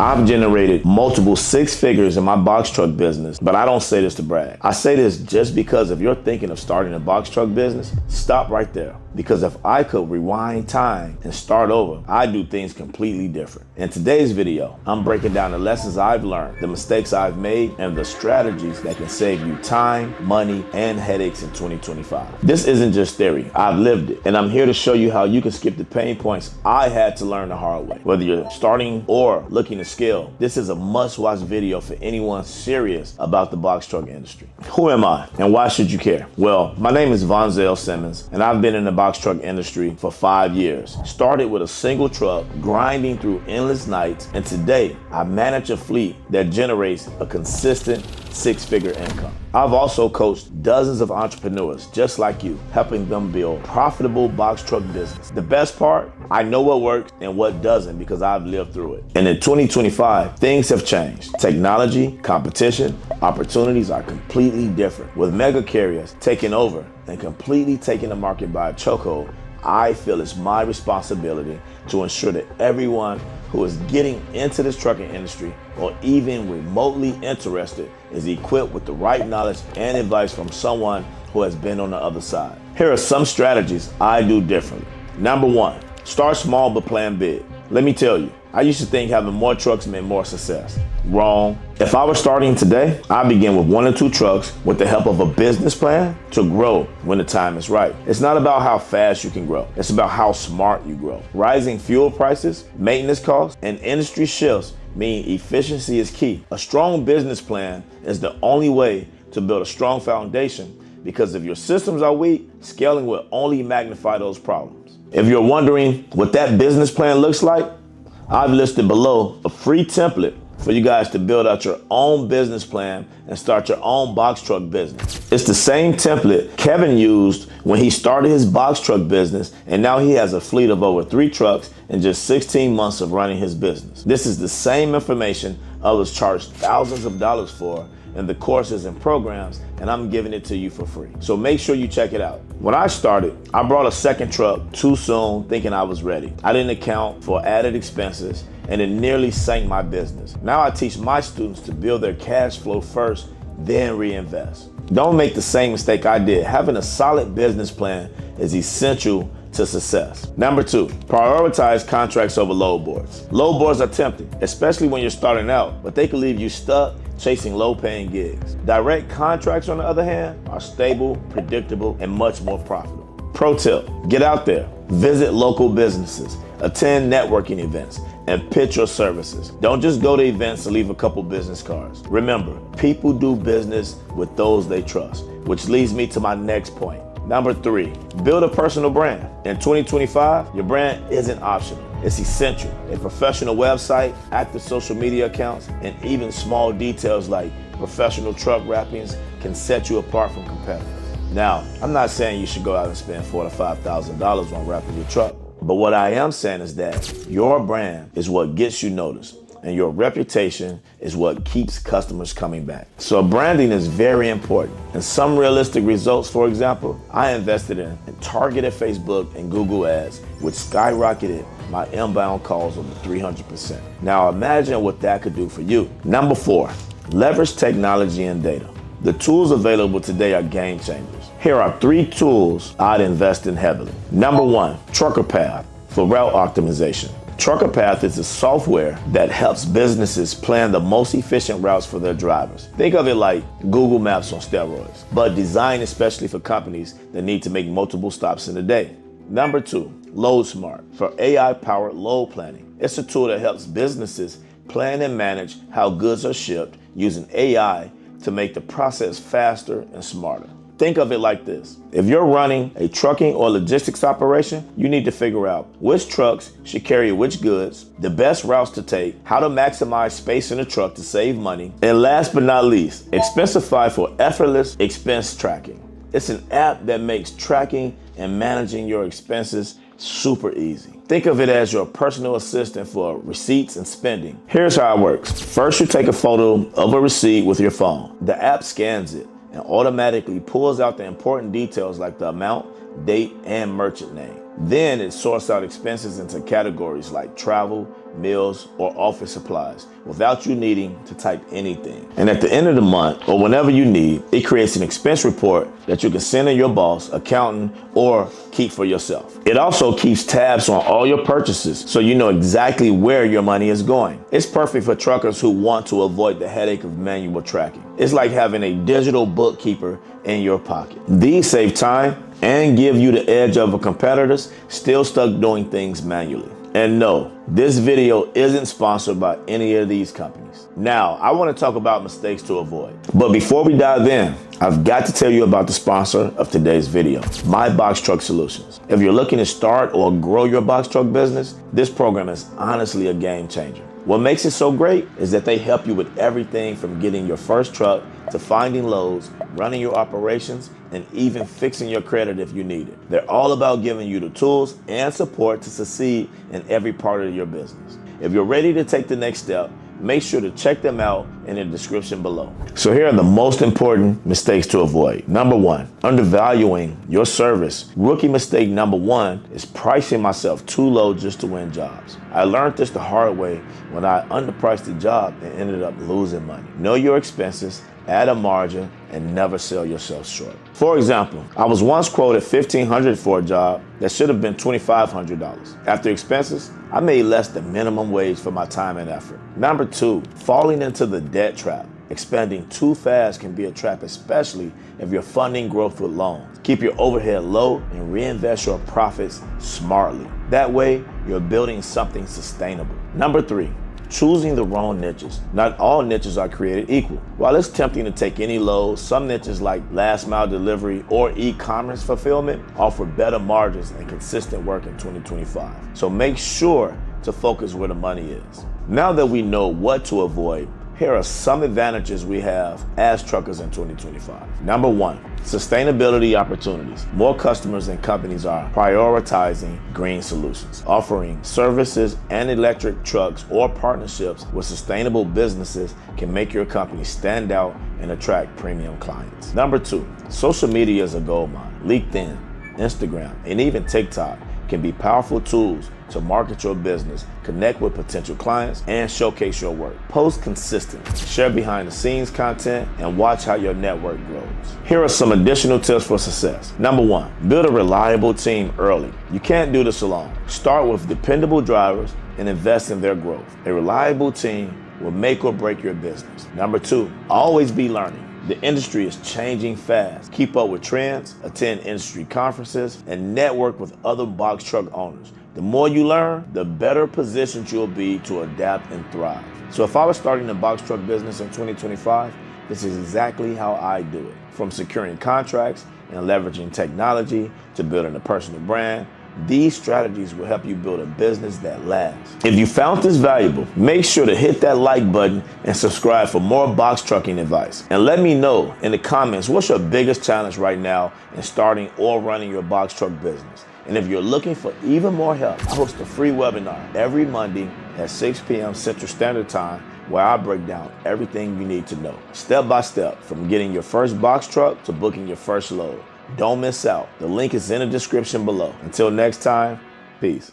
I've generated multiple six figures in my box truck business, but I don't say this to brag. I say this just because if you're thinking of starting a box truck business, stop right there. Because if I could rewind time and start over, I'd do things completely different. In today's video, I'm breaking down the lessons I've learned, the mistakes I've made, and the strategies that can save you time, money, and headaches in 2025. This isn't just theory, I've lived it. And I'm here to show you how you can skip the pain points I had to learn the hard way. Whether you're starting or looking to scale, this is a must-watch video for anyone serious about the box truck industry. Who am I and why should you care? Well, my name is Vonzel Simmons, and I've been in the box truck industry for 5 years. Started with a single truck, grinding through endless nights, and today I manage a fleet that generates a consistent six-figure income. I've also coached dozens of entrepreneurs just like you, helping them build profitable box truck business. The best part, I know what works and what doesn't because I've lived through it. And in 2025, things have changed. Technology, competition, opportunities are completely different. With mega carriers taking over and completely taking the market by a chokehold, I feel it's my responsibility to ensure that everyone who is getting into this trucking industry or even remotely interested is equipped with the right knowledge and advice from someone who has been on the other side. Here are some strategies I do differently. Number one, start small but plan big. Let me tell you, I used to think having more trucks meant more success. Wrong. If I were starting today, I'd begin with 1 or 2 trucks with the help of a business plan to grow when the time is right. It's not about how fast you can grow. It's about how smart you grow. Rising fuel prices, maintenance costs, and industry shifts mean efficiency is key. A strong business plan is the only way to build a strong foundation because if your systems are weak, scaling will only magnify those problems. If you're wondering what that business plan looks like, I've listed below a free template for you guys to build out your own business plan and start your own box truck business. It's the same template Kevin used when he started his box truck business, and now he has a fleet of over 3 trucks in just 16 months of running his business. This is the same information others charge thousands of dollars for in the courses and programs, and I'm giving it to you for free. So make sure you check it out. When I started, I brought a second truck too soon thinking I was ready. I didn't account for added expenses and it nearly sank my business. Now I teach my students to build their cash flow first, then reinvest. Don't make the same mistake I did. Having a solid business plan is essential to success. Number 2, prioritize contracts over load boards. Load boards are tempting, especially when you're starting out, but they can leave you stuck chasing low-paying gigs. Direct contracts, on the other hand, are stable, predictable, and much more profitable. Pro tip, get out there, visit local businesses, attend networking events, and pitch your services. Don't just go to events and leave a couple business cards. Remember, people do business with those they trust, which leads me to my next point. Number 3, build a personal brand. In 2025, your brand isn't optional. It's essential. A professional website, active social media accounts, and even small details like professional truck wrappings can set you apart from competitors. Now, I'm not saying you should go out and spend $4,000 to $5,000 on wrapping your truck, but what I am saying is that your brand is what gets you noticed, and your reputation is what keeps customers coming back. So branding is very important. And some realistic results, for example, I invested in targeted Facebook and Google ads, which skyrocketed my inbound calls over 300%. Now imagine what that could do for you. Number 4, leverage technology and data. The tools available today are game changers. Here are 3 tools I'd invest in heavily. Number 1, Trucker Path for route optimization. Trucker Path is a software that helps businesses plan the most efficient routes for their drivers. Think of it like Google Maps on steroids, but designed especially for companies that need to make multiple stops in a day. Number 2, Load Smart for AI-powered load planning. It's a tool that helps businesses plan and manage how goods are shipped using AI to make the process faster and smarter. Think of it like this. If you're running a trucking or logistics operation, you need to figure out which trucks should carry which goods, the best routes to take, how to maximize space in the truck to save money, and last but not least, Expensify for effortless expense tracking. It's an app that makes tracking and managing your expenses super easy. Think of it as your personal assistant for receipts and spending. Here's how it works. First, you take a photo of a receipt with your phone. The app scans it and automatically pulls out the important details like the amount, date, and merchant name. Then it sorts out expenses into categories like travel, meals, or office supplies without you needing to type anything. And at the end of the month, or whenever you need, it creates an expense report that you can send to your boss, accountant, or keep for yourself. It also keeps tabs on all your purchases so you know exactly where your money is going. It's perfect for truckers who want to avoid the headache of manual tracking. It's like having a digital bookkeeper in your pocket. These save time and give you the edge over competitors still stuck doing things manually. And no, this video isn't sponsored by any of these companies. Now, I want to talk about mistakes to avoid. But before we dive in, I've got to tell you about the sponsor of today's video, My Box Truck Solutions. If you're looking to start or grow your box truck business, this program is honestly a game changer. What makes it so great is that they help you with everything from getting your first truck to finding loads, running your operations, and even fixing your credit if you need it. They're all about giving you the tools and support to succeed in every part of your business. If you're ready to take the next step, make sure to check them out in the description below. So here are the most important mistakes to avoid. Number one, undervaluing your service. Rookie mistake number one is pricing myself too low just to win jobs. I learned this the hard way when I underpriced the job and ended up losing money. Know your expenses, add a margin, and never sell yourself short. For example, I was once quoted $1,500 for a job that should have been $2,500. After expenses, I made less than minimum wage for my time and effort. Number two, falling into the debt trap. Expanding too fast can be a trap, especially if you're funding growth with loans. Keep your overhead low and reinvest your profits smartly. That way, you're building something sustainable. Number three, choosing the wrong niches. Not all niches are created equal. While it's tempting to take any load, some niches like last mile delivery or e-commerce fulfillment offer better margins and consistent work in 2025. So make sure to focus where the money is. Now that we know what to avoid, here are some advantages we have as truckers in 2025. Number one, sustainability opportunities. More customers and companies are prioritizing green solutions. Offering services and electric trucks or partnerships with sustainable businesses can make your company stand out and attract premium clients. Number two, social media is a goldmine. LinkedIn, Instagram, and even TikTok can be powerful tools to market your business, connect with potential clients, and showcase your work. Post consistently, share behind the scenes content, and watch how your network grows. Here are some additional tips for success. Number one, build a reliable team early. You can't do this alone. Start with dependable drivers and invest in their growth. A reliable team will make or break your business. Number two, always be learning. The industry is changing fast. Keep up with trends, attend industry conferences, and network with other box truck owners. The more you learn, the better positioned you'll be to adapt and thrive. So if I was starting a box truck business in 2025, this is exactly how I do it. From securing contracts and leveraging technology to building a personal brand, these strategies will help you build a business that lasts. If you found this valuable, make sure to hit that like button and subscribe for more box trucking advice. And let me know in the comments, what's your biggest challenge right now in starting or running your box truck business? And if you're looking for even more help, I host a free webinar every Monday at 6 p.m. Central Standard Time where I break down everything you need to know, step by step, from getting your first box truck to booking your first load. Don't miss out. The link is in the description below. Until next time, peace.